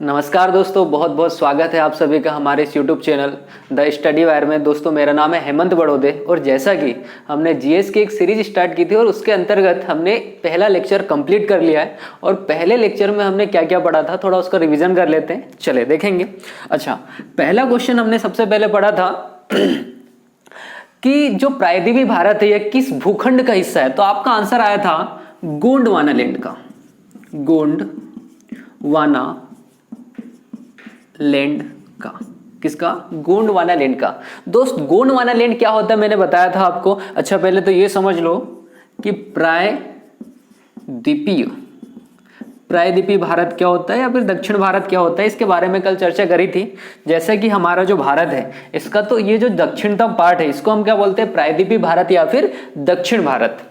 नमस्कार दोस्तों, बहुत बहुत स्वागत है आप सभी का हमारे इस YouTube channel the study wire में। दोस्तों मेरा नाम है हेमंत बड़ौदे और जैसा कि हमने जीएस की एक सीरीज स्टार्ट की थी और उसके अंतर्गत हमने पहला लेक्चर कंप्लीट कर लिया है। और पहले लेक्चर में हमने क्या क्या पढ़ा था थोड़ा उसका रिविजन कर लेते हैं, चले देखेंगे। अच्छा, पहला क्वेश्चन हमने सबसे पहले पढ़ा था कि जो प्रायद्वीपीय भारत है यह किस भूखंड का हिस्सा है। तो आपका आंसर आया था गोंडवाना लैंड का, गोंडवाना लैंड का। किसका? गोंडवाना लैंड का। दोस्त गोंडवाना लैंड क्या होता है मैंने बताया था आपको। अच्छा, पहले तो ये समझ लो कि प्रायद्वीपीय भारत क्या होता है या फिर दक्षिण भारत क्या होता है, इसके बारे में कल चर्चा करी थी। जैसे कि हमारा जो भारत है इसका तो ये जो दक्षिणतम पार्ट है इसको हम क्या बोलते हैं? प्रायद्वीपीय भारत या फिर दक्षिण भारत।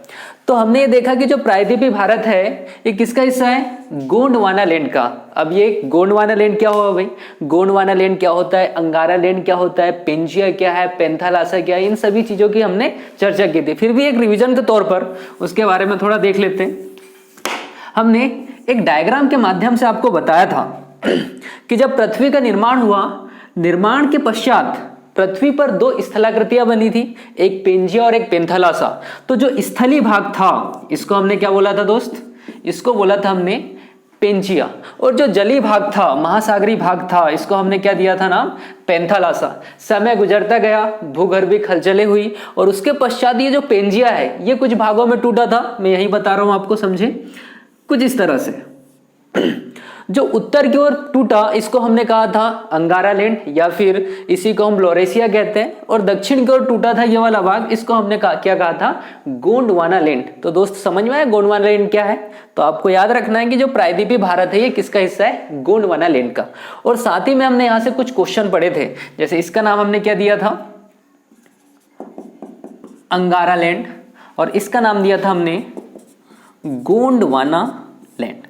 तो हमने ये देखा कि जो प्रायद्वीपीय भारत है ये किसका हिस्सा है? गोंडवाना लैंड का। अब ये गोंडवाना लैंड क्या होगा भाई? गोंडवाना लैंड क्या होता है, अंगारा लैंड क्या होता है, पेंजिया क्या है, पेंथालासा क्या है, इन सभी चीजों की हमने चर्चा की थी। फिर भी एक रिवीजन के तौर पर उसके बारे में थोड़ा देख लेते हैं। हमने एक डायग्राम के माध्यम से आपको बताया था कि जब पृथ्वी का निर्माण हुआ, निर्माण के पश्चात पृथ्वी पर दो स्थलाकृतियां बनी थी, एक पेंजिया और एक पेंथालासा। तो जो स्थलीय भाग था इसको हमने क्या बोला था दोस्त? इसको बोला था हमने पेंजिया। और जो जलीय भाग था, महासागरीय भाग था, इसको हमने क्या दिया था नाम? पेंथालासा। समय गुजरता गया, भूगर्भीय हलचलें हुई और उसके पश्चात ये जो पेंजिया है ये कुछ भागों में टूटा था। मैं यही बता रहा हूं आपको, समझे? कुछ इस तरह से जो उत्तर की ओर टूटा इसको हमने कहा था अंगारा लैंड या फिर इसी को हम लॉरेशिया कहते हैं। और दक्षिण की ओर टूटा था ये वाला भाग, इसको हमने क्या कहा था? गोंडवाना लैंड। तो दोस्त समझ में आया गोंडवाना लैंड क्या है? तो आपको याद रखना है कि जो प्रायद्वीपीय भारत है ये किसका हिस्सा है? गोंडवाना लैंड का। और साथ ही में हमने यहां से कुछ क्वेश्चन पढ़े थे, जैसे इसका नाम हमने क्या दिया था? अंगारा लैंड। और इसका नाम दिया था हमने गोंडवाना लैंड।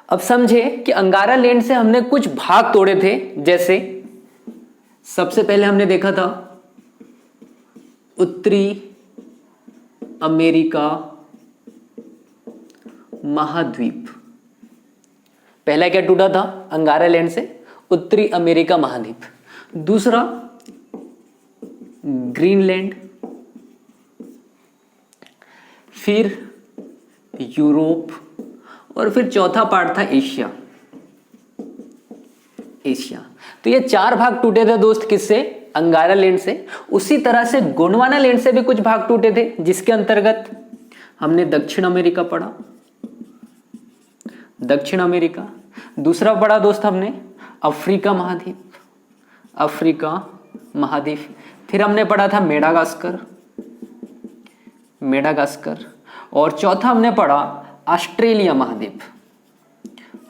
अब समझे कि अंगारा लैंड से हमने कुछ भाग तोड़े थे। जैसे सबसे पहले हमने देखा था उत्तरी अमेरिका महाद्वीप। पहला क्या टूटा था अंगारा लैंड से? उत्तरी अमेरिका महाद्वीप। दूसरा ग्रीनलैंड, फिर यूरोप और फिर चौथा पार्ट था एशिया। तो ये चार भाग टूटे थे दोस्त, किससे? अंगारा लैंड से। उसी तरह से गोंडवाना लैंड से भी कुछ भाग टूटे थे, जिसके अंतर्गत हमने दक्षिण अमेरिका पढ़ा, दक्षिण अमेरिका। दूसरा पढ़ा दोस्त हमने अफ्रीका महाद्वीप, अफ्रीका महाद्वीप। फिर हमने पढ़ा था मेडागास्कर, मेडागास्कर। और चौथा हमने पढ़ा ऑस्ट्रेलिया महाद्वीप,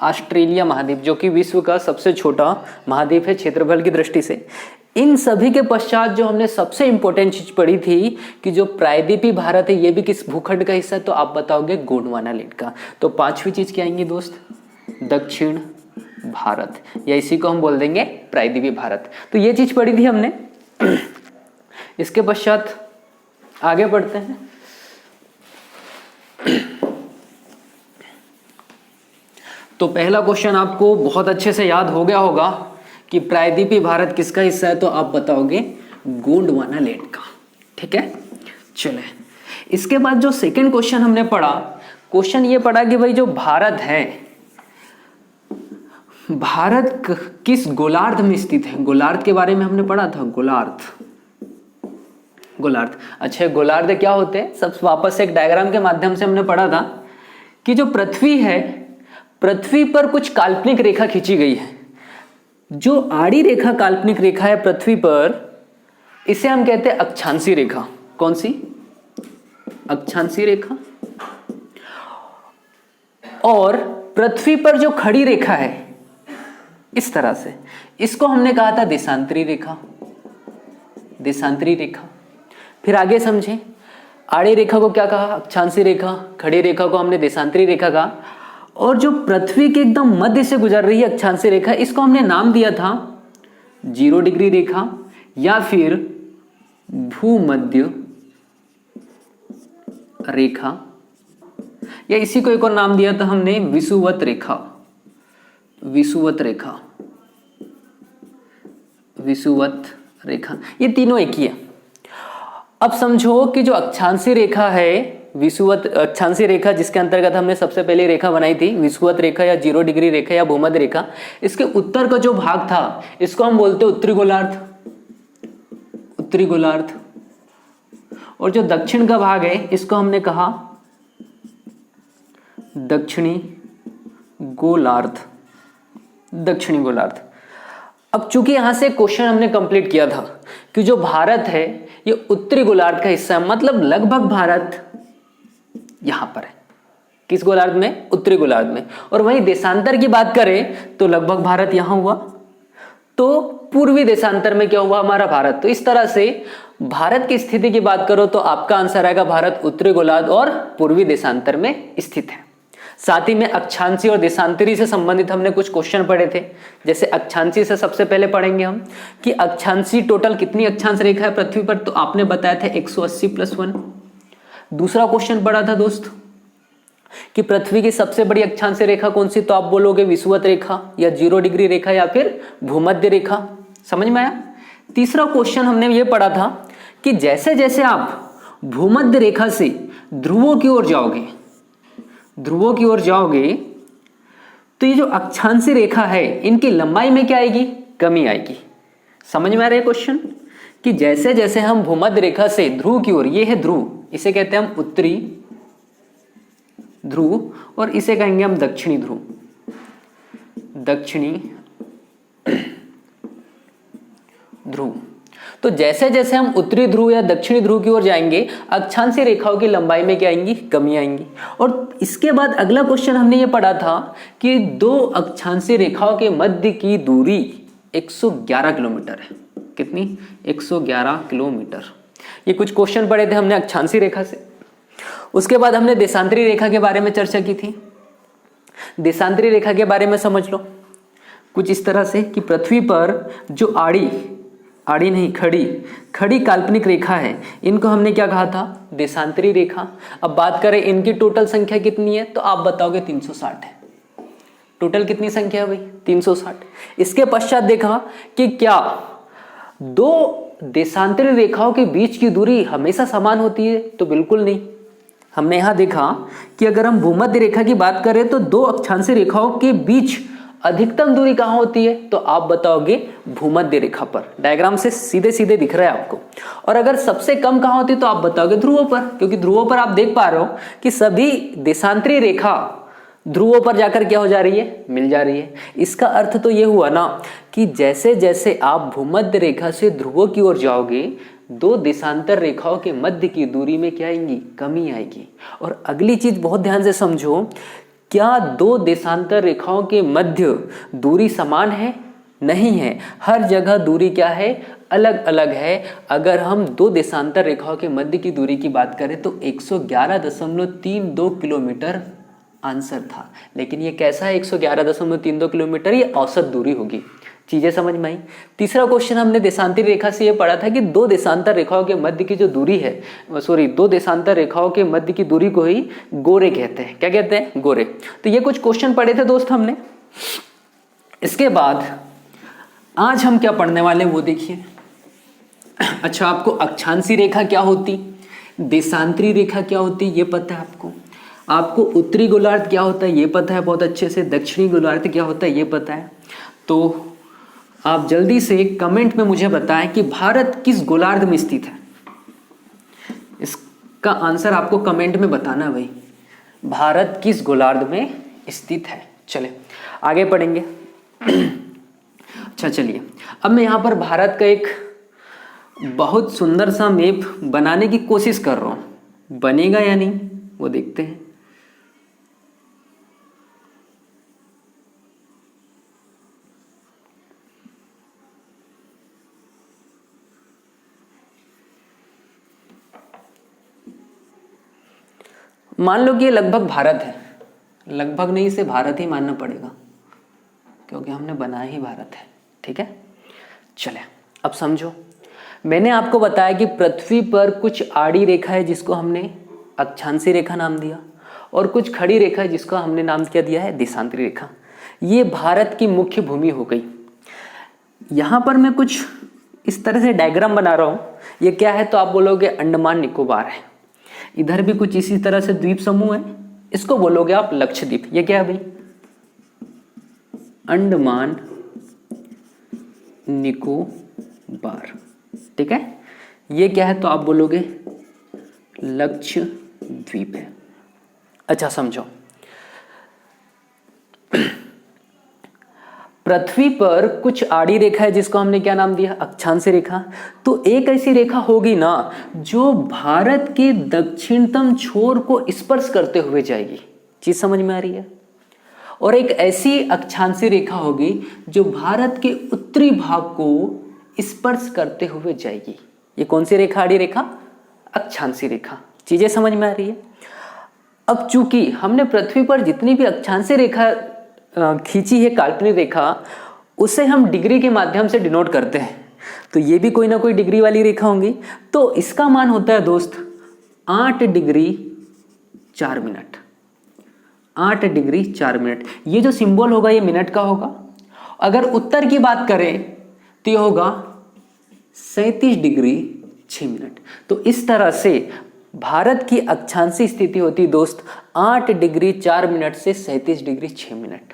ऑस्ट्रेलिया महाद्वीप, जो कि विश्व का सबसे छोटा महाद्वीप है क्षेत्रफल की दृष्टि से। इन सभी के पश्चात जो हमने सबसे इंपॉर्टेंट चीज पढ़ी थी कि जो प्रायद्वीपीय भारत है ये भी किस भूखंड का हिस्सा है? तो आप बताओगे गोंडवाना लैंड का। तो पांचवी चीज क्या आएंगी दोस्त? दक्षिण भारत, या इसी को हम बोल देंगे प्रायद्वीपीय भारत। तो ये चीज पढ़ी थी हमने। इसके पश्चात आगे बढ़ते हैं। तो पहला क्वेश्चन आपको बहुत अच्छे से याद हो गया होगा कि प्रायद्वीपीय भारत किसका हिस्सा है? तो आप बताओगे गोंडवाना लैंड का। ठीक है, चले। इसके बाद जो सेकंड क्वेश्चन हमने पढ़ा, क्वेश्चन ये पढ़ा कि भाई जो भारत है, भारत किस गोलार्ध में स्थित है? गोलार्ध के बारे में हमने पढ़ा था, गोलार्ध, गोलार्ध। अच्छा, गोलार्ध क्या होते हैं? सब वापस से एक डायग्राम के माध्यम से हमने पढ़ा था कि जो पृथ्वी है, पृथ्वी पर कुछ काल्पनिक रेखा खींची गई है। जो आड़ी रेखा काल्पनिक रेखा है पृथ्वी पर, इसे हम कहते हैं अक्षांशीय रेखा। कौन सी? अक्षांशीय रेखा। और पृथ्वी पर जो खड़ी रेखा है इस तरह से, इसको हमने कहा था देशांतरी रेखा, देशांतरी रेखा। फिर आगे समझे, आड़ी रेखा को क्या कहा? अक्षांशीय रेखा। खड़ी रेखा को हमने देशांतरी रेखा कहा। और जो पृथ्वी के एकदम मध्य से गुजर रही है अक्षांशीय रेखा, इसको हमने नाम दिया था 0 डिग्री रेखा या फिर भूमध्य रेखा, या इसी को एक और नाम दिया था हमने विषुवत रेखा, विषुवत रेखा, विषुवत रेखा, ये तीनों एक ही है। अब समझो कि जो अक्षांशीय रेखा है, विषुवत अक्षांशीय रेखा जिसके अंतर्गत हमने सबसे पहले रेखा बनाई थी, विषुवत रेखा या 0 डिग्री रेखा या भूमध्य रेखा, इसके उत्तर का जो भाग था इसको हम बोलते हैं उत्तरी गोलार्ध, उत्तरी गोलार्ध। और जो दक्षिण का भाग है इसको हमने कहा दक्षिणी गोलार्ध, दक्षिणी गोलार्ध। अब चूंकि यहां से क्वेश्चन हमने कंप्लीट किया था कि जो भारत है ये उत्तरी गोलार्ध का हिस्सा है, मतलब लगभग भारत यहां पर है, किस गोलार्ध में, उत्तरी गोलार्ध में। और वहीं देशांतर की बात करें तो लगभग भारत यहां हुआ, तो पूर्वी देशांतर में क्या हुआ, हमारा भारत। तो इस तरह से भारत की स्थिति की बात करो तो आपका आंसर आएगा भारत उत्तरी गोलार्ध और पूर्वी देशांतर में स्थित है। साथ ही में अक्षांशीय और देशांतरी से संबंधित हमने कुछ क्वेश्चन पढ़े थे। जैसे अक्षांशीय से सबसे पहले पढ़ेंगे हम कि अक्षांशीय टोटल कितनी अक्षांश रेखा है पृथ्वी पर, तो आपने बताया था 180 + 1। दूसरा क्वेश्चन पढ़ा था दोस्त कि पृथ्वी की सबसे बड़ी अक्षांशीय रेखा कौन सी, तो आप बोलोगे विषुवत रेखा या 0 डिग्री रेखा या फिर भूमध्य रेखा। समझ में आया। तीसरा क्वेश्चन हमने ये पढ़ा था कि जैसे जैसे आप भूमध्य रेखा से ध्रुवों की ओर जाओगे, ध्रुवों की ओर जाओगे, तो ये जो अक्षांशीय रेखा है इनकी लंबाई में क्या आएगी, कमी आएगी। समझ में आ रहा है क्वेश्चन कि जैसे जैसे हम भूमध्य रेखा से ध्रुव की ओर, ये है ध्रुव, इसे कहते हैं हम उत्तरी ध्रुव और इसे कहेंगे हम दक्षिणी ध्रुव, दक्षिणी ध्रुव। तो जैसे जैसे हम उत्तरी ध्रुव या दक्षिणी ध्रुव की ओर जाएंगे अक्षांशीय रेखाओं की लंबाई में क्या आएंगी, कमी आएंगी। और इसके बाद अगला क्वेश्चन हमने ये पढ़ा था कि दो अक्षांशीय रेखाओं के मध्य की दूरी 111 किलोमीटर है। कितनी, 111 किलोमीटर। ये कुछ क्वेश्चन पढ़े थे हमने अक्षांशीय रेखा से। उसके बाद हमने देशांतरी रेखा के बारे में चर्चा की थी। देशांतरी रेखा के बारे में समझ लो कुछ इस तरह से कि पृथ्वी पर जो आड़ी नहीं, खड़ी काल्पनिक रेखा है, इनको हमने क्या कहा था, देशांतरी रेखा। अब बात करें इनकी टोटल संख्या कितनी है, तो आप बताओगे 360 है। टोटल कितनी संख्या है भाई, 360। इसके पश्चात देखा कि क्या दो देशांतरी रेखाओं के बीच की दूरी हमेशा समान होती है, तो बिल्कुल नहीं। हमने यहां देखा कि अगर हम भूमध्य रेखा की बात करें तो दो अक्षांशीय रेखाओं के बीच अधिकतम दूरी कहां होती है, तो आप बताओगे भूमध्य रेखा पर। डायग्राम से सीधे सीधे दिख रहा है आपको। और अगर सबसे कम कहां होती है, तो आप बताओगे ध्रुवों पर, क्योंकि ध्रुवों पर आप देख पा रहे हो कि सभी देशांतरी रेखा ध्रुवों पर जाकर क्या हो जा रही है, मिल जा रही है। इसका अर्थ तो ये हुआ ना कि जैसे जैसे आप भूमध्य रेखा से ध्रुवों की ओर जाओगे दो देशांतर रेखाओं के मध्य की दूरी में क्या आएंगी, कमी आएगी। और अगली चीज बहुत ध्यान से समझो, क्या दो देशांतर रेखाओं के मध्य दूरी समान है, नहीं है। हर जगह दूरी क्या है, अलग अलग है। अगर हम दो देशांतर रेखाओं के मध्य की दूरी की बात करें तो 111.32 किलोमीटर आंसर था। लेकिन ये कैसा है 111.32 किलोमीटर, ये औसत दूरी होगी। चीजें समझ में आई। तीसरा क्वेश्चन हमने देशांतरी रेखा से ये पढ़ा था कि दो देशांतर रेखाओं के मध्य की जो दूरी है, दो देशांतर रेखाओं के मध्य की दूरी को ही गोरे कहते हैं। क्या कहते हैं, गोरे। तो ये कुछ क्वेश्चन पढ़े थे दोस्त हमने। इसके बाद आज हम क्या पढ़ने वाले वो देखिए। अच्छा, आपको अक्षांशीय रेखा क्या होती, देशांतरी रेखा क्या होती ये पता है आपको उत्तरी गोलार्ध क्या होता है ये पता है बहुत अच्छे से, दक्षिणी गोलार्ध क्या होता है ये पता है। तो आप जल्दी से कमेंट में मुझे बताएं कि भारत किस गोलार्ध में स्थित है। इसका आंसर आपको कमेंट में बताना भाई, भारत किस गोलार्ध में स्थित है। चले आगे पढ़ेंगे। अच्छा चलिए, अब मैं यहाँ पर भारत का एक बहुत सुंदर सा मैप बनाने की कोशिश कर रहा हूँ, बनेगा या नहीं वो देखते हैं। मान लो कि ये लगभग भारत है, लगभग नहीं, इसे भारत ही मानना पड़ेगा क्योंकि हमने बनाया ही भारत है। ठीक है, चले अब समझो। मैंने आपको बताया कि पृथ्वी पर कुछ आड़ी रेखा है जिसको हमने अक्षांशीय रेखा नाम दिया, और कुछ खड़ी रेखा है जिसका हमने नाम क्या दिया है, देशांतरी रेखा। ये भारत की मुख्य भूमि हो गई। यहां पर मैं कुछ इस तरह से डायग्राम बना रहा हूं। ये क्या है तो आप बोलोगे अंडमान निकोबार है। इधर भी कुछ इसी तरह से द्वीप समूह है, इसको बोलोगे आप लक्षद्वीप। ये क्या है भाई? अंडमान निकोबार। ठीक है, ये क्या है तो आप बोलोगे लक्षद्वीप है। अच्छा समझो, पृथ्वी पर कुछ आड़ी रेखा है जिसको हमने क्या नाम दिया? अक्षांश रेखा। तो एक ऐसी रेखा होगी ना जो भारत के दक्षिणतम छोर को स्पर्श करते हुए जाएगी। चीज समझ में आ रही है? और एक ऐसी अक्षांशी रेखा होगी जो भारत के उत्तरी भाग को स्पर्श करते हुए जाएगी। ये कौन सी रेखा? आड़ी रेखा, अक्षांशी रेखा। चीजें समझ में आ रही है? अब चूंकि हमने पृथ्वी पर जितनी भी अक्षांशी रेखा खींची है, काल्पनिक रेखा, उसे हम डिग्री के माध्यम से डिनोट करते हैं, तो ये भी कोई ना कोई डिग्री वाली रेखा होंगी। तो इसका मान होता है दोस्त 8 डिग्री 4 मिनट। 8 degree 4 minute. ये जो सिंबल होगा ये मिनट का होगा। अगर उत्तर की बात करें तो ये होगा 37 डिग्री 6 मिनट। तो इस तरह से भारत की अक्षांशी स्थिति होती है दोस्त 8 डिग्री 4 मिनट से 37 डिग्री 6 मिनट।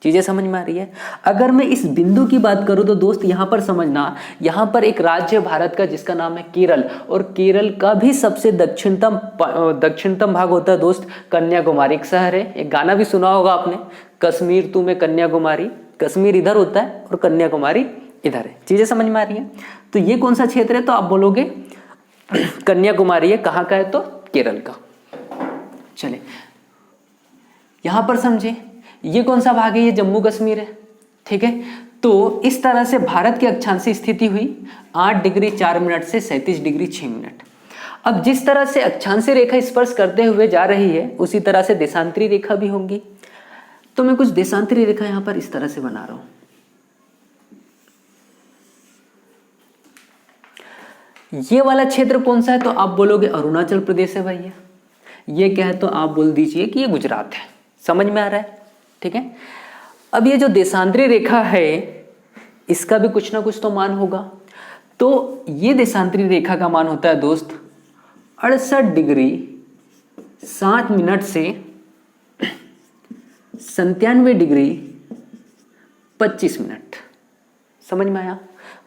चीजें समझ में आ रही है? अगर मैं इस बिंदु की बात करूं तो दोस्त यहां पर समझना, यहां पर एक राज्य है भारत का जिसका नाम है केरल, और केरल का भी सबसे दक्षिणतम भाग होता है दोस्त कन्याकुमारी। एक शहर है, एक गाना भी सुना होगा आपने, कश्मीर तू मैं कन्याकुमारी। कश्मीर इधर होता है और कन्याकुमारी इधर है। चीजें समझ में आ रही है? तो ये कौन सा क्षेत्र है तो आप बोलोगे कन्याकुमारी है। कहाँ का है तो केरल का। चले यहां पर समझे, ये कौन सा भाग है? ये जम्मू कश्मीर है। ठीक है, तो इस तरह से भारत की अक्षांशी स्थिति हुई 8 डिग्री 4 मिनट से 37 डिग्री 6 मिनट। अब जिस तरह से अक्षांशी रेखा स्पर्श करते हुए जा रही है उसी तरह से देशांतरी रेखा भी होंगी। तो मैं कुछ देशांतरी रेखा यहां पर इस तरह से बना रहा हूं। ये वाला क्षेत्र कौन सा है तो आप बोलोगे अरुणाचल प्रदेश है भैया। ये क्या है तो आप बोल दीजिए कि ये गुजरात है। समझ में आ रहा है? ठीक है, अब ये जो देशांतरी रेखा है इसका भी कुछ ना कुछ तो मान होगा। तो ये देशांतरी रेखा का मान होता है दोस्त 68 डिग्री 7 मिनट से 97 डिग्री 25 मिनट। समझ में आया?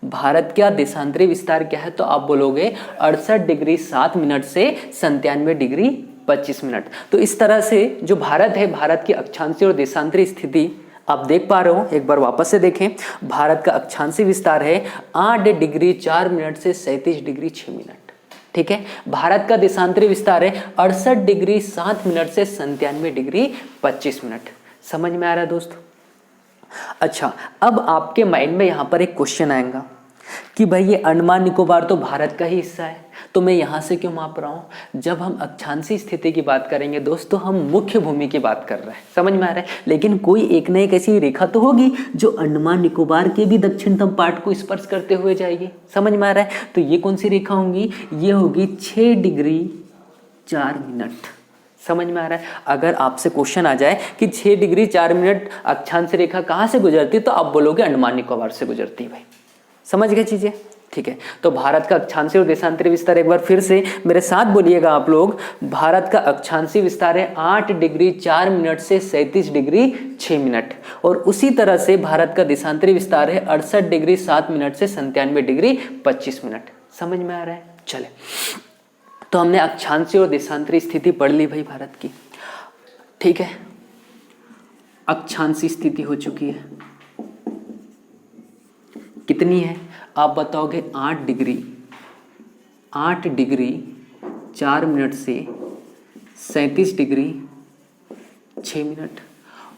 भारत का देशांतरी विस्तार क्या है तो आप बोलोगे 68 डिग्री 7 मिनट से 97 डिग्री 25 मिनट। तो इस तरह से जो भारत है, भारत की अक्षांशी और देशांतरी स्थिति आप देख पा रहे हो। एक बार वापस से देखें, भारत का अक्षांशी विस्तार है 8 डिग्री 4 मिनट से 37 डिग्री 6 मिनट। ठीक है, भारत का देशांतरी विस्तार है 68 डिग्री 7 मिनट से 97 डिग्री 25 मिनट। समझ में आ रहा है दोस्त? अच्छा, अब आपके माइंड में यहां पर एक क्वेश्चन आएगा कि भाई ये अंडमान निकोबार तो भारत का ही हिस्सा है, तो मैं यहां से क्यों माप रहा हूं? जब हम अक्षांशी स्थिति की बात करेंगे दोस्तों, हम मुख्य भूमि की बात कर रहे हैं। समझ में आ रहा है? लेकिन कोई एक न एक ऐसी रेखा तो होगी जो अंडमान निकोबार के भी दक्षिणतम पार्ट को स्पर्श करते हुए जाएगी। समझ में आ रहा है? तो ये कौन सी रेखा होंगी? ये होगी 6 डिग्री 4 मिनट। समझ में आ रहा है? अगर आपसे क्वेश्चन आ जाए कि 6 डिग्री 4 मिनट अक्षांश रेखा कहां से गुजरती तो आप बोलोगे अंडमान निकोबार से गुजरती। भाई समझ गए चीजें? ठीक है, तो भारत का अक्षांशी और देशांतरी विस्तार एक बार फिर से मेरे साथ बोलिएगा आप लोग। भारत का अक्षांशी विस्तार है 8 डिग्री 4 मिनट से 37 डिग्री 6 मिनट, और उसी तरह से भारत का देशांतरी विस्तार है 68 डिग्री 7 मिनट से 97 डिग्री 25 मिनट। समझ में आ रहा है? चले, तो हमने अक्षांशी और देशांतरी स्थिति पढ़ ली भाई भारत की। ठीक है, अक्षांशी स्थिति हो चुकी है, कितनी है आप बताओगे? 8 डिग्री 4 मिनट से 37 डिग्री 6 मिनट।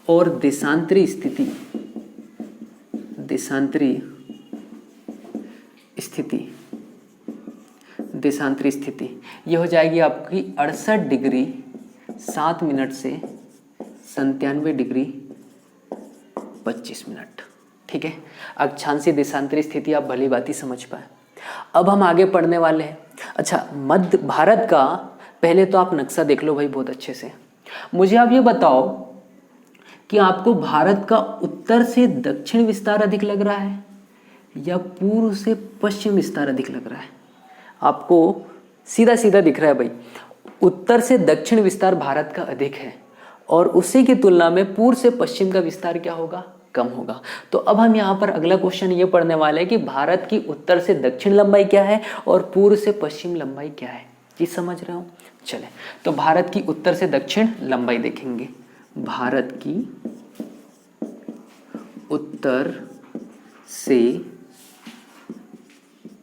और देशांतरी स्थिति ये हो जाएगी आपकी 68 डिग्री 7 मिनट से 97 डिग्री 25 मिनट। ठीक है, अक्षांशी देशांतरी स्थिति आप भली बात ही समझ पाए। अब हम आगे पढ़ने वाले हैं। अच्छा, मध्य भारत का पहले तो आप नक्शा देख लो भाई बहुत अच्छे से। मुझे आप ये बताओ कि आपको भारत का उत्तर से दक्षिण विस्तार अधिक लग रहा है या पूर्व से पश्चिम विस्तार अधिक लग रहा है? आपको सीधा सीधा दिख रहा है भाई, उत्तर से दक्षिण विस्तार भारत का अधिक है और उसी की तुलना में पूर्व से पश्चिम का विस्तार क्या होगा? कम होगा। तो अब हम यहाँ पर अगला क्वेश्चन ये पढ़ने वाले हैं कि भारत की उत्तर से दक्षिण लंबाई क्या है और पूर्व से पश्चिम लंबाई क्या है। जी समझ रहे हो? चले, तो भारत की उत्तर से दक्षिण लंबाई देखेंगे। भारत की उत्तर से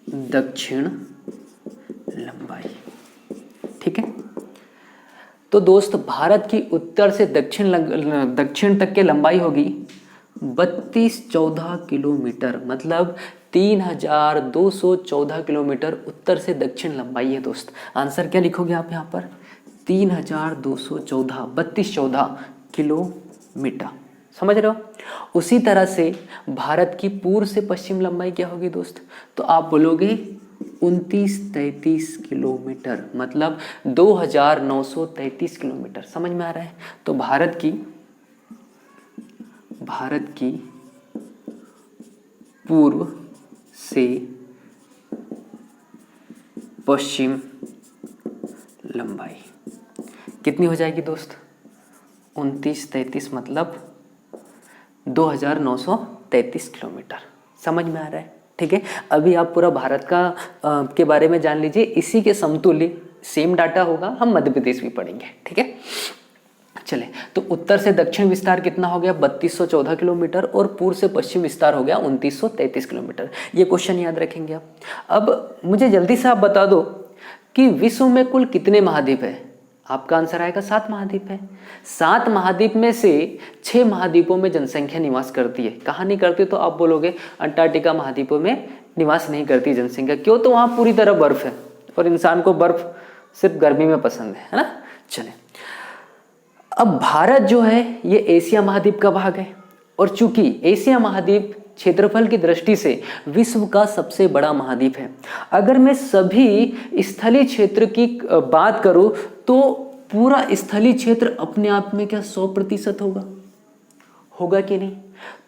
दक्षिण लंबाई, ठीक है। तो दोस्त भारत की उत्तर से दक्षिण तक की लंबाई होगी 3214 किलोमीटर, मतलब 3214 किलोमीटर उत्तर से दक्षिण लंबाई है दोस्त। आंसर क्या लिखोगे आप यहाँ पर? 3214, 3214 किलोमीटर। समझ रहे हो? उसी तरह से भारत की पूर्व से पश्चिम लंबाई क्या होगी दोस्त? तो आप बोलोगे 2933 किलोमीटर, मतलब 2933 किलोमीटर। समझ में आ रहा है? तो भारत की पूर्व से पश्चिम लंबाई कितनी हो जाएगी दोस्त? 2933 मतलब 2933 किलोमीटर। समझ में आ रहा है? ठीक है। अभी आप पूरा भारत का के बारे में जान लीजिए। इसी के समतुल्य सेम डाटा होगा, हम मध्य प्रदेश भी पढ़ेंगे। ठीक है, चले। तो उत्तर से दक्षिण विस्तार कितना हो गया? 3214 किलोमीटर और पूर्व से पश्चिम विस्तार हो गया 2933 किलोमीटर। ये क्वेश्चन याद रखेंगे आप। अब मुझे जल्दी से आप बता दो कि विश्व में कुल कितने महाद्वीप है? आपका आंसर आएगा 7 महाद्वीप है। 7 महाद्वीप में से 6 महाद्वीपों में जनसंख्या निवास करती है। कहाँ नहीं करती? तो आप बोलोगे अंटार्कटिका महाद्वीपों में निवास नहीं करती जनसंख्या। क्यों? तो वहाँ पूरी तरह बर्फ है और इंसान को बर्फ सिर्फ गर्मी में पसंद है ना। चले, अब भारत जो है ये एशिया महाद्वीप का भाग है और चूंकि एशिया महाद्वीप क्षेत्रफल की दृष्टि से विश्व का सबसे बड़ा महाद्वीप है। अगर मैं सभी स्थलीय क्षेत्र की बात करूं तो पूरा स्थलीय क्षेत्र अपने आप में क्या 100% होगा कि नहीं?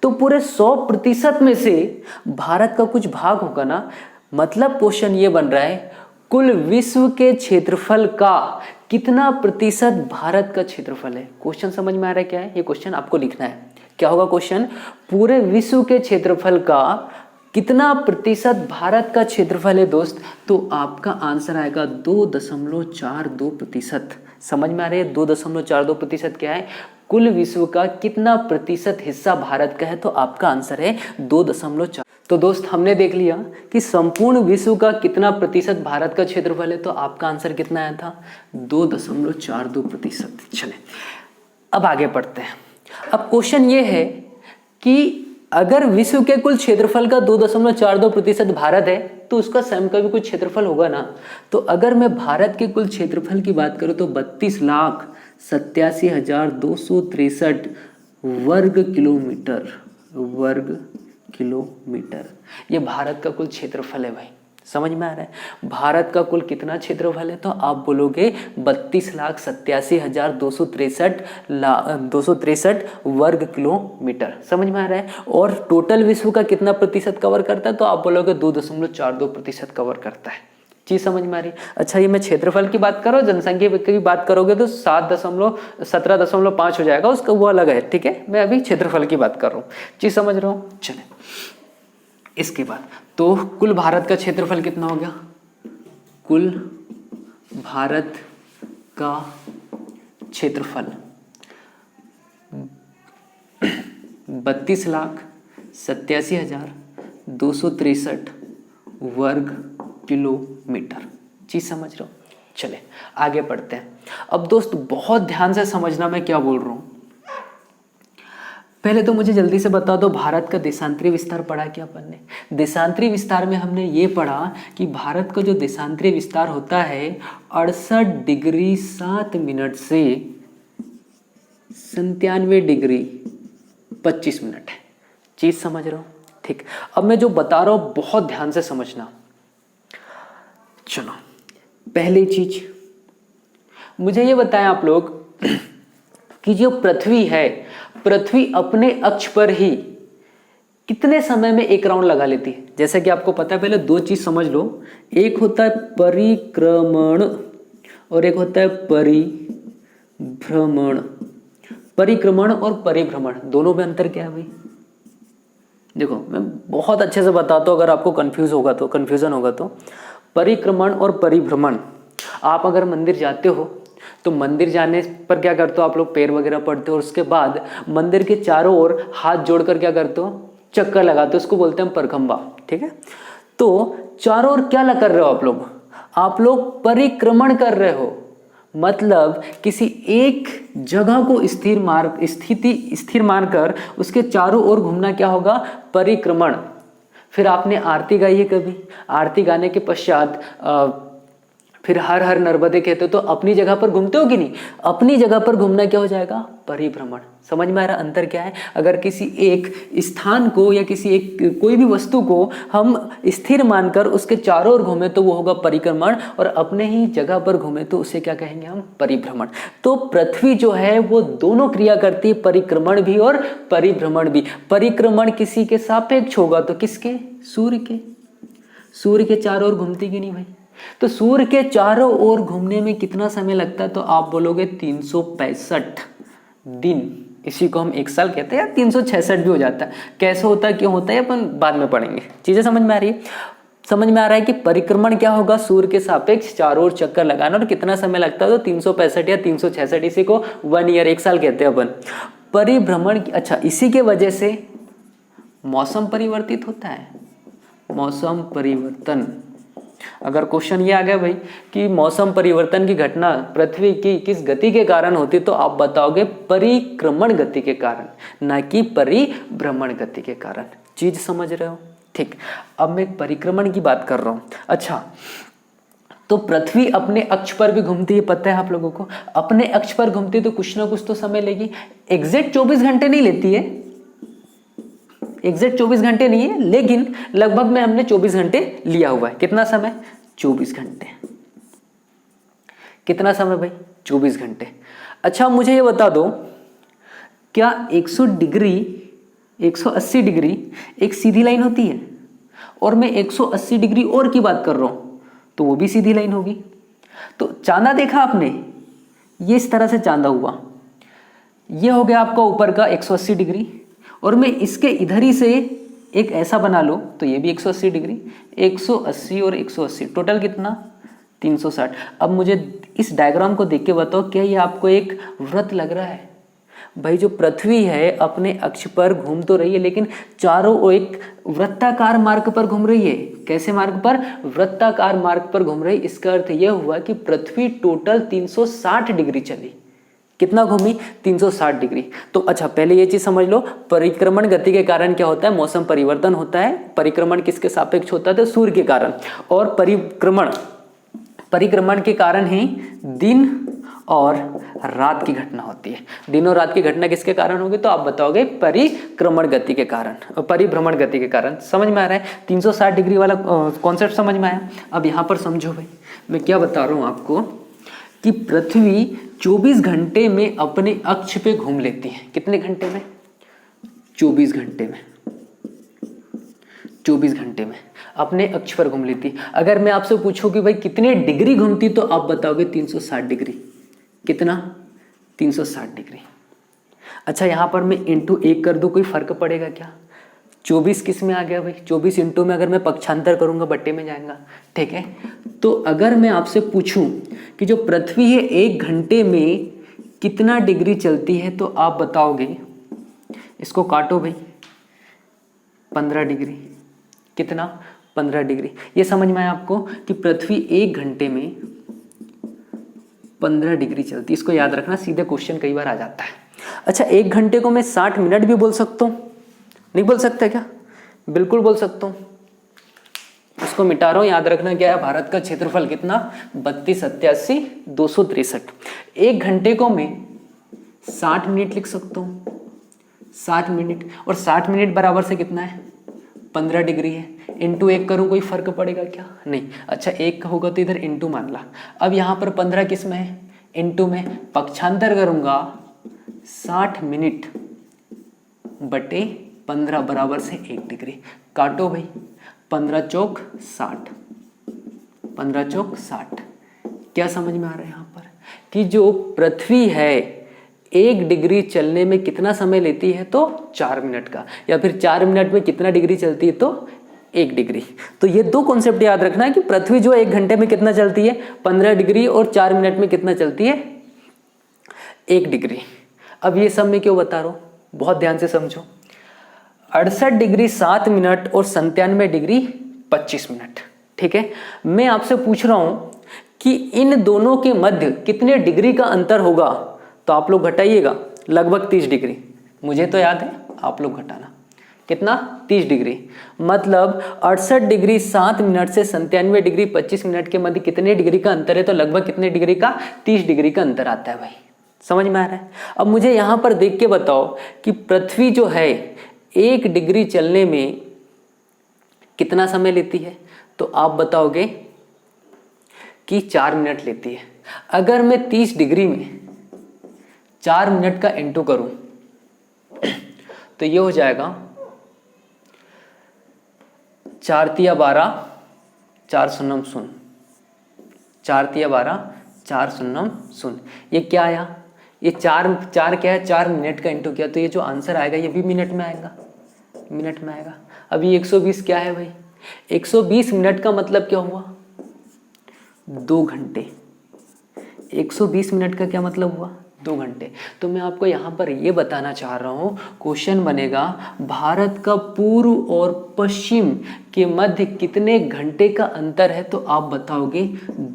तो पूरे 100% में से भारत का कुछ भाग होगा ना। मतलब क्वेश्चन ये बन रहा है, कुल विश्व के क्षेत्रफल का कितना प्रतिशत भारत का क्षेत्रफल है? क्वेश्चन समझ में आ रहा है क्या है? ये क्वेश्चन आपको लिखना है। क्या होगा क्वेश्चन? पूरे विश्व के क्षेत्रफल का कितना प्रतिशत भारत का क्षेत्रफल है दोस्त? तो आपका आंसर आएगा 2.42%। समझ में आ रहा है? 2.42% क्या है? कुल विश्व का कितना प्रतिशत हिस्सा भारत का है? तो आपका आंसर है 2.4। तो दोस्त हमने देख लिया कि संपूर्ण विश्व का कितना प्रतिशत भारत का क्षेत्रफल है। तो आपका आंसर कितना आया था? 2.42%। चले, अब आगे बढ़ते हैं। अब क्वेश्चन ये है कि अगर विश्व के कुल क्षेत्रफल का 2.42% भारत है तो उसका स्वयं का भी कुछ क्षेत्रफल होगा ना। तो अगर मैं भारत के कुल क्षेत्रफल की बात करूं तो 32,87,263 वर्ग किलोमीटर ये भारत का कुल क्षेत्रफल है भाई। समझ में आ रहा है? भारत का कुल कितना क्षेत्रफल है? तो आप बोलोगे 32,87,263 वर्ग किलोमीटर। समझ में आ रहा है? और टोटल विश्व का कितना प्रतिशत कवर करता है? तो आप बोलोगे 2.42% कवर करता है। चीज समझ में आ रही है? अच्छा, ये मैं क्षेत्रफल की बात करो, जनसंख्या की बात करोगे तो 17.5 हो जाएगा, उसका वो अलग है। ठीक है, मैं अभी क्षेत्रफल की बात कर रहा हूँ। चीज समझ रहा हूँ? चले, इसके बाद तो कुल भारत का क्षेत्रफल कितना हो गया? कुल भारत का क्षेत्रफल 32,87,263 वर्ग किलोमीटर। चीज समझ रहे हो? चले आगे बढ़ते हैं। अब दोस्त बहुत ध्यान से समझना मैं क्या बोल रहा हूं। पहले तो मुझे जल्दी से बता दो, भारत का देशांतरी विस्तार पढ़ा क्या अपन ने? देशांतरी विस्तार में हमने ये पढ़ा कि भारत का जो देशांतरी विस्तार होता है 68 डिग्री 7 मिनट से 97 डिग्री 25 मिनट है। चीज समझ रहे हो? ठीक। अब मैं जो बता रहा हूं बहुत ध्यान से समझना। चलो, पहली चीज मुझे ये बताएं आप लोग कि जो पृथ्वी है, पृथ्वी अपने अक्ष पर ही कितने समय में एक राउंड लगा लेती है? जैसे कि आपको पता है, पहले दो चीज समझ लो, एक होता है परिक्रमण और एक होता है परिभ्रमण। परिक्रमण और परिभ्रमण दोनों में अंतर क्या है भाई? देखो मैं बहुत अच्छे से बताता हूँ, अगर आपको कंफ्यूजन होगा तो परिक्रमण और परिभ्रमण, आप अगर मंदिर जाते हो तो मंदिर जाने पर क्या करते हो आप लोग? पैर वगैरह पड़ते हो और उसके बाद मंदिर के चारों ओर हाथ जोड़कर क्या करते हो? चक्कर लगाते हो, उसको बोलते हैं परिक्रमा, ठीक है। तो चारों ओर क्या कर रहे हो आप लोग? आप लोग परिक्रमण कर रहे हो, मतलब किसी एक जगह को स्थिर मानकर उसके चारों ओर घूमना क्या होगा? परिक्रमण। फिर आपने आरती गाई है कभी? आरती गाने के पश्चात फिर हर हर नर्मदे कहते हो तो अपनी जगह पर घूमते हो कि नहीं? अपनी जगह पर घूमना क्या हो जाएगा? परिभ्रमण। समझ में आ रहा अंतर क्या है? अगर किसी एक स्थान को या किसी एक कोई भी वस्तु को हम स्थिर मानकर उसके चारों ओर घूमे तो वो होगा परिक्रमण, और अपने ही जगह पर घूमे तो उसे क्या कहेंगे हम? परिभ्रमण। तो पृथ्वी जो है वो दोनों क्रिया करती है, परिक्रमण भी और परिभ्रमण भी। परिक्रमण किसी के सापेक्ष होगा तो किसके? सूर्य के। सूर्य के चारों ओर घूमती कि नहीं भाई? तो सूर्य के चारों ओर घूमने में कितना समय लगता है? तो आप बोलोगे 365 दिन। इसी को हम एक साल कहते हैं, या 366 भी हो जाता है। कैसे होता है, क्यों होता है, अपन बाद में पढ़ेंगे। चीजें समझ में आ रही है? समझ में आ रहा है कि परिक्रमण क्या होगा? सूर्य के सापेक्ष चारों ओर चक्कर लगाना, और कितना समय लगता है? तो 365 या 366, इसी को 1 ईयर, एक साल कहते हैं अपन। परिभ्रमण, अच्छा, इसी के वजह से मौसम परिवर्तित होता है। मौसम परिवर्तन, अगर क्वेश्चन ये आ गया भाई कि मौसम परिवर्तन की घटना पृथ्वी की किस गति के कारण होती, तो आप बताओगे परिक्रमण गति के कारण, ना कि परिभ्रमण गति के कारण। चीज समझ रहे हो? ठीक। अब मैं परिक्रमण की बात कर रहा हूं। अच्छा, तो पृथ्वी अपने अक्ष पर भी घूमती है, पता है आप लोगों को? अपने अक्ष पर घूमती तो कुछ ना कुछ तो समय लेगी। एग्जैक्ट 24 घंटे नहीं लेती है, एग्जैक्ट 24 घंटे नहीं है, लेकिन लगभग में हमने 24 घंटे लिया हुआ है। कितना समय? 24 घंटे। कितना समय भाई? 24 घंटे। अच्छा, मुझे ये बता दो, क्या 180 डिग्री एक सीधी लाइन होती है? और मैं 180 डिग्री और की बात कर रहा हूं तो वो भी सीधी लाइन होगी। तो चांदा देखा आपने? ये इस तरह से चांदा हुआ, ये हो गया आपका ऊपर का 180 डिग्री, और मैं इसके इधर ही से एक ऐसा बना लो तो ये भी 180 डिग्री। 180 और 180 टोटल कितना? 360। अब मुझे इस डायग्राम को देख के बताओ, क्या ये आपको एक वृत्त लग रहा है? भाई जो पृथ्वी है अपने अक्ष पर घूम तो रही है, लेकिन चारों ओर एक वृत्ताकार मार्ग पर घूम रही है। कैसे मार्ग पर? वृत्ताकार मार्ग पर घूम रही। इसका अर्थ यह हुआ कि पृथ्वी टोटल 360 डिग्री चली। कितना घूमी? 360 डिग्री। तो अच्छा, पहले ये चीज समझ लो, परिक्रमण गति के कारण क्या होता है? मौसम परिवर्तन होता है। परिक्रमण किसके सापेक्ष होता है? तो सूर्य के कारण। और परिक्रमण के कारण ही दिन और रात की घटना होती है। दिन और रात की घटना किसके कारण होगी? तो आप बताओगे परिक्रमण गति के कारण, परिभ्रमण गति के कारण। समझ में आ रहा है? 360 डिग्री वाला कॉन्सेप्ट समझ में आया? अब यहां पर समझो भाई, मैं क्या बता रहा हूं आपको कि पृथ्वी 24 घंटे में अपने अक्ष पे घूम लेती है। कितने घंटे में? 24 घंटे में। 24 घंटे में अपने अक्ष पर घूम लेती। अगर मैं आपसे पूछूं कि भाई कितने डिग्री घूमती, तो आप बताओगे 360 डिग्री। कितना? 360 डिग्री। अच्छा, यहां पर मैं इंटू 1 कर दूं, कोई फर्क पड़ेगा क्या? 24 किस में आ गया भाई? 24 इंटू में अगर मैं पक्षांतर करूंगा बट्टे में जाएगा, ठीक है। तो अगर मैं आपसे पूछूं कि जो पृथ्वी है 1 घंटे में कितना डिग्री चलती है, तो आप बताओगे, इसको काटो भाई, 15 डिग्री। कितना? 15 डिग्री। ये समझ में आया आपको कि पृथ्वी 1 घंटे में 15 डिग्री चलती है। इसको याद रखना, सीधे क्वेश्चन कई बार आ जाता है। अच्छा, 1 घंटे को मैं 60 मिनट भी बोल सकता हूँ? नहीं बोल सकता क्या? बिल्कुल बोल सकता हूँ। इसको मिटा रहा हूं, याद रखना क्या है? भारत का क्षेत्रफल कितना? 32, 87, 263। 1 घंटे को मैं 60 मिनट लिख सकता हूं। 60 मिनट, और 60 मिनट बराबर से कितना है? 15 डिग्री है। इंटू 1 करूं, कोई फर्क पड़ेगा क्या? नहीं। अच्छा, 1 होगा तो इधर इंटू मान ला। अब यहां पर 15 किस में है? इंटू में। पक्षांतर करूंगा 60 मिनट बटे 15 बराबर से 1 डिग्री। काटो भाई, 15 चौक 60, 15 चौक 60। क्या समझ में आ रहा है यहाँ पर कि जो पृथ्वी है 1 डिग्री चलने में कितना समय लेती है, तो 4 मिनट का, या फिर 4 मिनट में कितना डिग्री चलती है, तो 1 डिग्री। तो ये दो कॉन्सेप्ट याद रखना है कि पृथ्वी जो 1 घंटे में कितना चलती है 15 डिग्री, और 4 मिनट में कितना चलती है 1 डिग्री। अब ये सब मैं क्यों बता रहा हूँ, बहुत ध्यान से समझो। 68 डिग्री 7 मिनट और 97 डिग्री 25 मिनट, ठीक है। मैं आपसे पूछ रहा हूं कि इन दोनों के मध्य कितने डिग्री का अंतर होगा, तो आप लोग घटाइएगा, लगभग 30 डिग्री। मुझे तो याद है, आप लोग घटाना। कितना? 30 डिग्री। मतलब 68 डिग्री 7 मिनट से 97 डिग्री 25 मिनट के मध्य कितने डिग्री का अंतर है, तो लगभग कितने डिग्री का? 30 डिग्री का अंतर आता है भाई। समझ में आ रहा है? अब मुझे यहां पर देख के बताओ कि पृथ्वी जो है 1 डिग्री चलने में कितना समय लेती है, तो आप बताओगे कि 4 मिनट लेती है। अगर मैं 30 डिग्री में 4 मिनट का इंटू करूं तो ये हो जाएगा 4 तिया 12, 4 शून्यम शून्य, 4 तिया 12, 4 शून्यम शून्य। ये क्या आया? ये चार क्या है? 4 मिनट का इंटू किया, तो ये जो आंसर आएगा ये भी मिनट में आएगा, मिनट में आएगा। अब ये 120 क्या है भाई? 120 मिनट का मतलब क्या हुआ? 2 घंटे। 120 मिनट का क्या मतलब हुआ? 2 घंटे। तो मैं आपको यहाँ पर ये बताना चाह रहा हूँ, क्वेश्चन बनेगा भारत का पूर्व और पश्चिम के मध्य कितने घंटे का अंतर है, तो आप बताओगे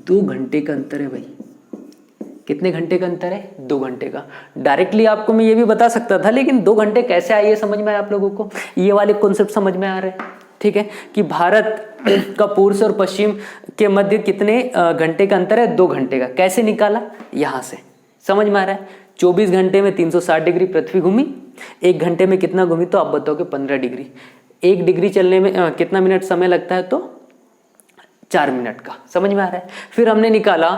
2 घंटे का अंतर है भाई। कितने घंटे का अंतर है? 2 घंटे का। डायरेक्टली आपको मैं ये भी बता सकता था, लेकिन 2 घंटे कैसे आए ये समझ में आया आप लोगों को? ये वाले कॉन्सेप्ट समझ में आ रहे हैं, ठीक है, कि भारत का पूर्व से और पश्चिम के मध्य कितने घंटे का अंतर है? 2 घंटे का। कैसे निकाला? यहाँ से। समझ में आ रहा है? 24 घंटे में 360 डिग्री पृथ्वी घूमी, 1 घंटे में कितना घूमी, तो आप बताओगे 15 डिग्री। 1 डिग्री चलने में कितना मिनट समय लगता है, तो 4 मिनट का। समझ में आ रहा है? फिर हमने निकाला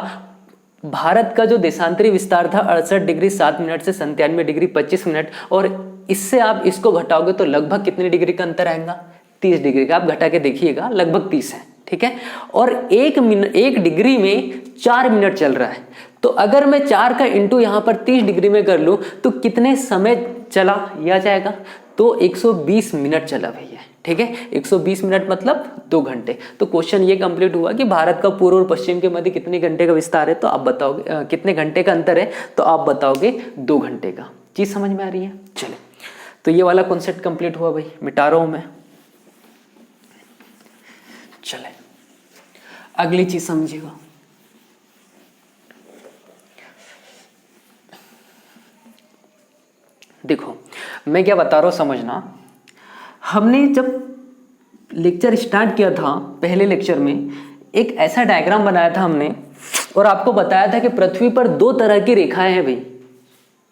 भारत का जो देशांतरी विस्तार था 68 डिग्री 7 मिनट से 97 डिग्री 25 मिनट, और इससे आप इसको घटाओगे तो लगभग कितने डिग्री का अंतर आएगा? 30 डिग्री का। आप घटा के देखिएगा, लगभग 30 है, ठीक है। और 1 डिग्री में 4 मिनट चल रहा है, तो अगर मैं 4 का इंटू यहाँ पर 30 डिग्री में कर लूँ तो कितने समय चला यह जाएगा? तो 120 मिनट चला भैया, ठीक है। 120 मिनट मतलब 2 घंटे। तो क्वेश्चन ये कंप्लीट हुआ कि भारत का पूर्व और पश्चिम के मध्य कितने घंटे का विस्तार है, तो आप बताओगे कितने घंटे का अंतर है, तो आप बताओगे 2 घंटे का। चीज समझ में आ रही है? चले, तो ये वाला कॉन्सेप्ट कंप्लीट हुआ भाई, मिटा रहा हूं मैं। चले, अगली चीज समझिएगा। देखो मैं क्या बता रहा हूं, समझना। हमने जब लेक्चर स्टार्ट किया था, पहले लेक्चर में एक ऐसा डायग्राम बनाया था हमने, और आपको बताया था कि पृथ्वी पर 2 तरह की रेखाएं हैं भाई,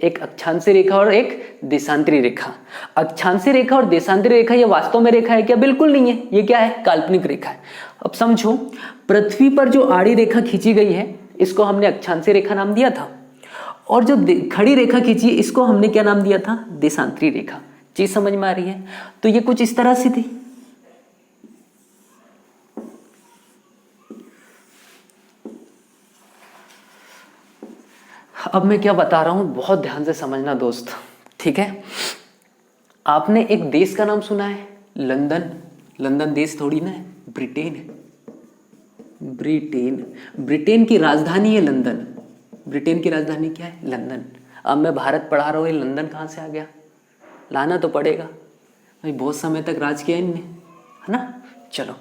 एक अक्षांशीय रेखा और एक देशांतरी रेखा। अक्षांशीय रेखा और देशांतरी रेखा ये वास्तव में रेखा है क्या? बिल्कुल नहीं है, ये क्या है? काल्पनिक रेखा है। अब समझो, पृथ्वी पर जो आड़ी रेखा खींची गई है इसको हमने अक्षांशीय रेखा नाम दिया था, और जो खड़ी रेखा खींची इसको हमने क्या नाम दिया था? देशांतरी रेखा। चीज समझ में आ रही है? तो ये कुछ इस तरह से थी। अब मैं क्या बता रहा हूं, बहुत ध्यान से समझना दोस्त, ठीक है। आपने एक देश का नाम सुना है? लंदन। लंदन देश थोड़ी ना है, ब्रिटेन है। ब्रिटेन, ब्रिटेन की राजधानी है लंदन। ब्रिटेन की राजधानी क्या है? लंदन। अब मैं भारत पढ़ा रहा हूँ, ये लंदन कहाँ से आ गया? लाना तो पड़ेगा भाई, बहुत समय तक राज किया इनने, है ना। चलो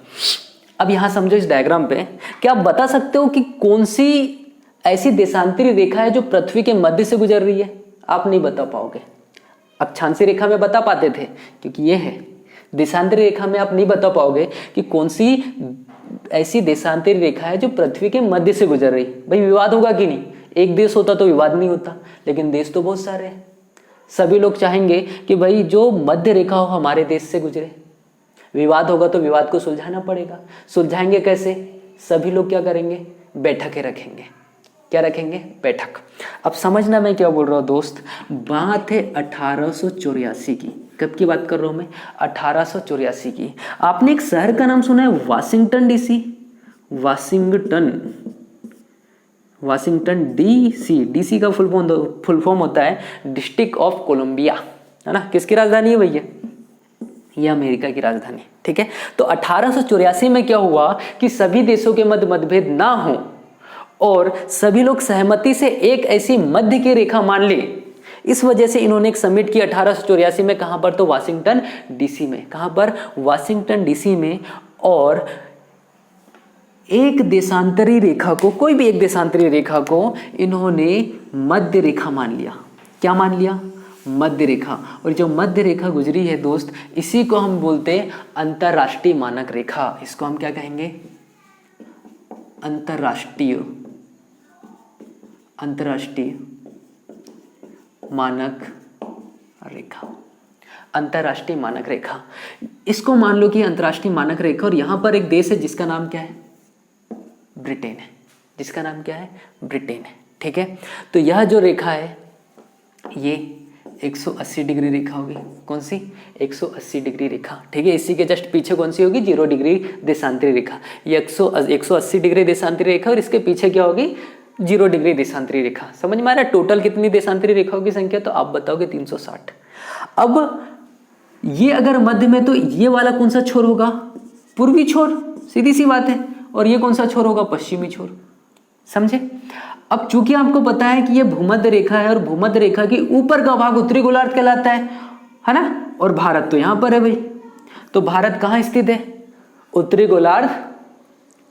अब यहाँ समझो इस डायग्राम पे, क्या आप बता सकते हो कि कौन सी ऐसी देशांतरी रेखा है जो पृथ्वी के मध्य से गुजर रही है? आप नहीं बता पाओगे। अक्षांशीय रेखा में बता पाते थे क्योंकि ये है। देशांतरी रेखा में आप नहीं बता पाओगे कि कौन सी ऐसी देशांतरी रेखा है जो पृथ्वी के मध्य से गुजर रही। भाई विवाद होगा कि नहीं? एक देश होता तो विवाद नहीं होता, लेकिन देश तो बहुत सारे हैं। सभी लोग चाहेंगे कि भाई जो मध्य रेखा हो हमारे देश से गुजरे। विवाद होगा तो विवाद को सुलझाना पड़ेगा। सुलझाएंगे कैसे? सभी लोग क्या करेंगे? बैठकें रखेंगे। क्या रखेंगे? बैठक। अब समझना मैं क्या बोल रहा हूँ दोस्त, बात है 1884 की। कब की बात कर रहा हूं मैं? 1884 की। आपने एक शहर का नाम सुना है Washington DC? Washington DC. DC का फुल फॉर्म होता है डिस्ट्रिक्ट ऑफ कोलंबिया, है ना? किसकी राजधानी है भैया? ये अमेरिका की राजधानी, ठीक है। तो 1884 में क्या हुआ कि सभी देशों के मध्य मतभेद ना हो और सभी लोग सहमति से एक ऐसी मध्य की रेखा मान ले। इस वजह से इन्होंने एक समिट की 1884 में। कहां पर? तो वाशिंगटन डीसी में। कहां पर? वाशिंगटन डीसी में। और एक देशांतरी रेखा को, कोई भी एक देशांतरी रेखा को इन्होंने मध्य रेखा मान लिया। क्या मान लिया? मध्य रेखा। और जो मध्य रेखा गुजरी है दोस्त, इसी को हम बोलते हैं अंतरराष्ट्रीय मानक रेखा। इसको हम क्या कहेंगे? अंतरराष्ट्रीय मानक रेखा। अंतरराष्ट्रीय मानक रेखा, इसको मान लो कि अंतरराष्ट्रीय मानक रेखा। और यहां पर एक देश है जिसका नाम क्या है? ब्रिटेन है। जिसका नाम क्या है? ब्रिटेन है, ठीक है। तो यह जो रेखा है ये 180 डिग्री रेखा होगी। कौन सी? 180 डिग्री रेखा, ठीक है। इसी के जस्ट पीछे कौन सी होगी? 0 डिग्री देशांतरी रेखा। ये 180 डिग्री देशांतरी रेखा और इसके पीछे क्या होगी? 0 डिग्री देशांतरी रेखा। समझ में आ रहा है? टोटल कितनी देशांतरी रेखाओं की संख्या? तो आप बताओगे 360। अब ये अगर मध्य में, तो ये वाला कौन सा छोर होगा? पूर्वी छोर, सीधी सी बात है। और ये कौन सा छोर होगा? पश्चिमी छोर। समझे? अब चूंकि आपको पता है कि ये भूमध्य रेखा है और भूमध्य रेखा के ऊपर का भाग उत्तरी गोलार्ध कहलाता है ना? और भारत तो यहां पर है भाई। तो भारत कहां स्थित है? उत्तरी गोलार्ध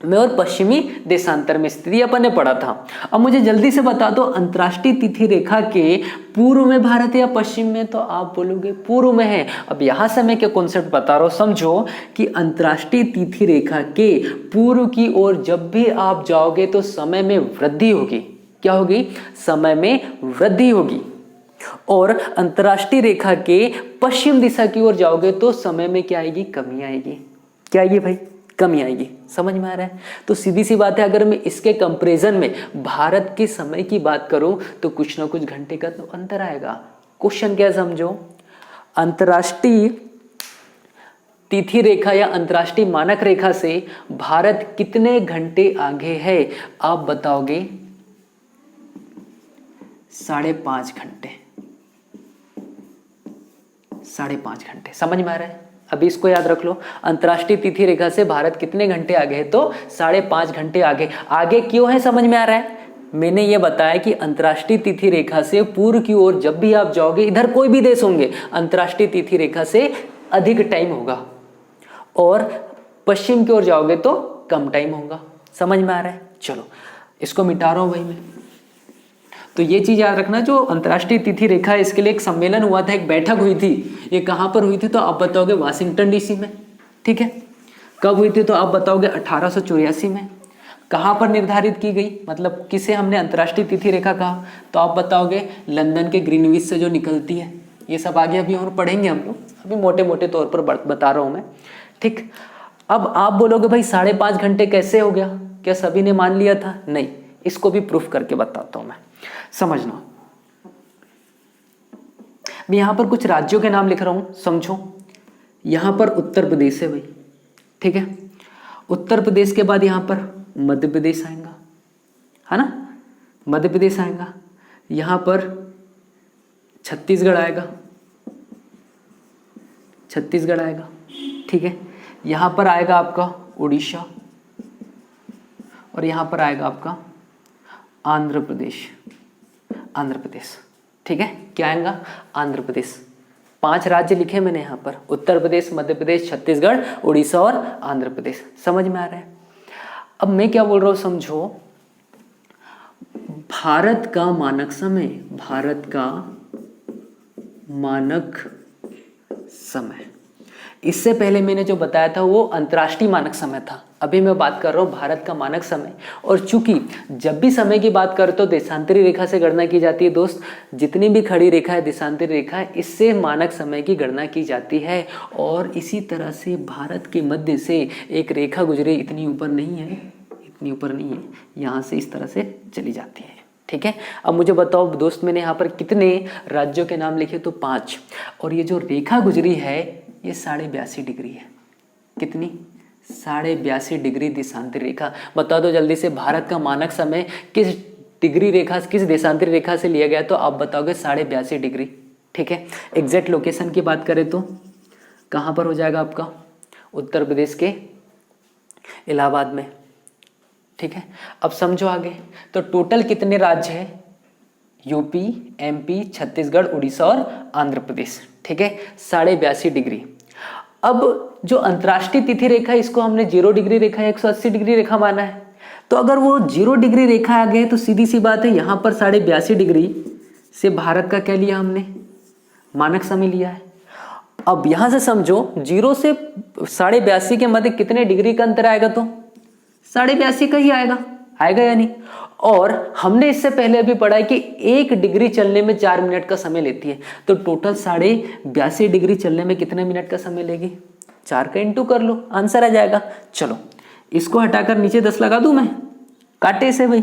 में और पश्चिमी देशांतर में स्थित। अपन ने पढ़ा था। अब मुझे जल्दी से बता दो, अंतरराष्ट्रीय तिथि रेखा के पूर्व में भारत है या पश्चिम में? तो आप बोलोगे पूर्व में है। अब यहां से मैं क्या कॉन्सेप्ट बता रहा हूं, समझो कि अंतरराष्ट्रीय तिथि रेखा के पूर्व की ओर जब भी आप जाओगे तो समय में वृद्धि होगी। क्या होगी? समय में वृद्धि होगी। और अंतरराष्ट्रीय रेखा के पश्चिम दिशा की ओर जाओगे तो समय में क्या आएगी? कमी आएगी। क्या आएगी भाई? कमी आएगी। समझ में आ रहा है? तो सीधी सी बात है, अगर मैं इसके कंपैरिजन में भारत के समय की बात करूं तो कुछ ना कुछ घंटे का तो अंतर आएगा। क्वेश्चन क्या समझो, अंतरराष्ट्रीय तिथि रेखा या अंतरराष्ट्रीय मानक रेखा से भारत कितने घंटे आगे है? आप बताओगे 5.5 घंटे। 5.5 घंटे। समझ में आ रहा है? अभी इसको याद रख लो, अंतरराष्ट्रीय तिथि रेखा से भारत कितने घंटे आगे है? तो 5.5 घंटे आगे। आगे क्यों है? समझ में आ रहा है? मैंने ये बताया कि अंतरराष्ट्रीय तिथि रेखा से पूर्व की ओर जब भी आप जाओगे, इधर कोई भी देश होंगे, अंतरराष्ट्रीय तिथि रेखा से अधिक टाइम होगा और पश्चिम की ओर जाओगे तो कम टाइम होगा। समझ में आ रहा है? चलो इसको मिटा रहा हूं भाई मैं। तो ये चीज याद रखना, जो अंतरराष्ट्रीय तिथि रेखा है इसके लिए एक सम्मेलन हुआ था, एक बैठक हुई थी। ये कहां पर हुई थी? तो आप बताओगे वाशिंगटन डीसी में, ठीक है। कब हुई थी? तो आप बताओगे 1884 में। कहां पर निर्धारित की गई, मतलब किसे हमने अंतरराष्ट्रीय तिथि रेखा कहा? तो आप बताओगे लंदन के ग्रीनविच से जो निकलती है। ये सब आगे अभी और पढ़ेंगे हम लोग, अभी मोटे मोटे तौर पर बता रहा हूं मैं, ठीक। अब आप बोलोगे भाई 5.5 घंटे कैसे हो गया? क्या सभी ने मान लिया था? नहीं, इसको भी प्रूफ करके बताता हूं मैं, समझना। मैं यहां पर कुछ राज्यों के नाम लिख रहा हूं, समझो। यहां पर उत्तर प्रदेश है भाई, ठीक है। उत्तर प्रदेश के बाद यहां पर मध्य प्रदेश आएगा, है ना? मध्य प्रदेश आएगा। यहां पर छत्तीसगढ़ आएगा, छत्तीसगढ़ आएगा, ठीक है। यहां पर आएगा आपका उड़ीसा और यहां पर आएगा आपका आंध्र प्रदेश। आंध्र प्रदेश, ठीक है। क्या आएगा? आंध्र प्रदेश। 5 राज्य लिखे मैंने यहां पर, उत्तर प्रदेश, मध्य प्रदेश, छत्तीसगढ़, उड़ीसा और आंध्र प्रदेश। समझ में आ रहा है? अब मैं क्या बोल रहा हूं, समझो। भारत का मानक समय, भारत का मानक समय, इससे पहले मैंने जो बताया था वो अंतर्राष्ट्रीय मानक समय था। अभी मैं बात कर रहा हूँ भारत का मानक समय। और चूंकि जब भी समय की बात करो तो देशांतरी रेखा से गणना की जाती है दोस्त। जितनी भी खड़ी रेखा है, देशांतरी रेखा है, इससे मानक समय की गणना की जाती है। और इसी तरह से भारत के मध्य से एक रेखा गुजरे, इतनी ऊपर नहीं है, इतनी ऊपर नहीं है, यहाँ से इस तरह से चली जाती है, ठीक है। अब मुझे बताओ दोस्त, मैंने यहाँ पर कितने राज्यों के नाम लिखे? तो 5। और ये जो रेखा गुजरी है ये 82.5 डिग्री है। कितनी? 82.5 डिग्री देशांतरी रेखा। बता दो जल्दी से, भारत का मानक समय किस डिग्री रेखा, किस देशांतरी रेखा से लिया गया? तो आप बताओगे 82.5 डिग्री। ठीक है। एग्जैक्ट लोकेशन की बात करें तो कहाँ पर हो जाएगा आपका? उत्तर प्रदेश के इलाहाबाद में। ठीक है। अब समझो आगे, तो टोटल कितने राज्य हैं? यूपी, एमपी, छत्तीसगढ़, उड़ीसा और आंध्र प्रदेश। ठीक है। 82.5 डिग्री। अब जो अंतर्राष्ट्रीय तिथि रेखा है इसको हमने 0 डिग्री रेखा, 180 डिग्री रेखा माना है। तो अगर वो 0 डिग्री रेखा आ गए तो सीधी सी बात है, यहाँ पर 82.5 डिग्री से भारत का क्या लिया हमने? मानक समय लिया है। अब यहां से समझो 0 से 82.5 के मध्य कितने डिग्री का अंतर आएगा? तो 82.5 का ही आएगा, आएगा या नहीं? और हमने इससे पहले अभी पढ़ा है कि 1 डिग्री चलने में 4 मिनट का समय लेती है। तो टोटल 82.5 डिग्री चलने में कितने मिनट का समय लेगी? 4 का इंटू कर लो, आंसर आ जाएगा। चलो इसको हटाकर नीचे 10 लगा दूं मैं, काटे से भाई,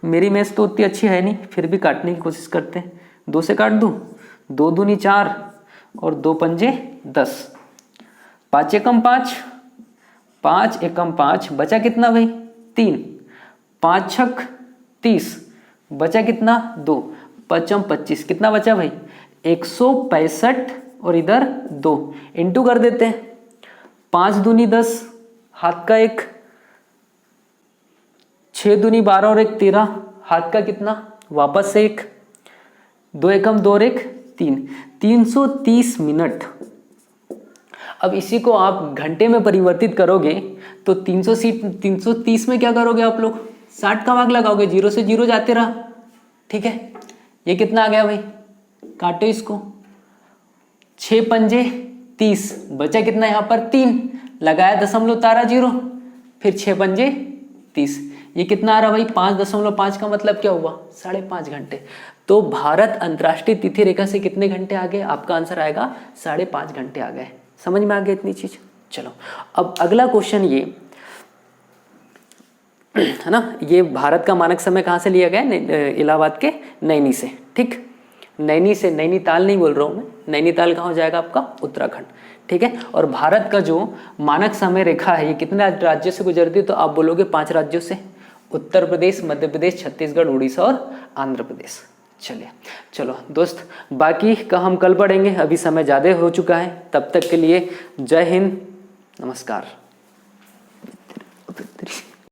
मेरी मैथ्स तो उतनी अच्छी है नहीं, फिर भी काटने की कोशिश करते हैं। 2 से काट दूं, 2 दूनी 4 और 2 पंजे 10, 5 एकम 5, 5 एकम 5, बचा कितना भाई? 3, 5 छक 30, बचा कितना? 2, 5 25, कितना बचा भाई? 165 और इधर 2, इंटू कर देते हैं। 5 दूनी 10, हाथ का 1, 6 दूनी 12 और 1 13, हाथ का कितना? वापस से 1, 2 एकम 2 और 1 3, 330 मिनट। अब इसी को आप घंटे में परिवर्तित करोगे तो 330 में क्या करोगे आप लोग? 60 का भाग लगाओगे, 0 से 0 जाते रहा। ठीक है। ये कितना आ गया भाई? काटो इसको, 6 पंजे 30, बचा कितना यहाँ पर? 3, लगाया दशमलव उतारा 0, फिर 6 पंजे 30, ये कितना आ रहा भाई? 5.5 का मतलब क्या हुआ? 5.5 घंटे। तो भारत अंतर्राष्ट्रीय तिथि रेखा से कितने घंटे आगे? आपका आंसर आएगा 5.5 घंटे आ गए। समझ में आ गया इतनी चीज? चलो अब अगला क्वेश्चन ये है ना, ये भारत का मानक समय कहाँ से लिया गया? इलाहाबाद के नैनी से। ठीक, नैनी से, नैनीताल नहीं बोल रहा हूँ मैं, नैनीताल कहाँ हो जाएगा आपका? उत्तराखंड। ठीक है। और भारत का जो मानक समय रेखा है ये कितने राज्यों से गुजरती है? तो आप बोलोगे 5 राज्यों से, उत्तर प्रदेश, मध्य प्रदेश, छत्तीसगढ़, उड़ीसा और आंध्र प्रदेश। चलिए, चलो दोस्त, बाकी का हम कल पढ़ेंगे, अभी समय ज़्यादा हो चुका है। तब तक के लिए जय हिंद, नमस्कार।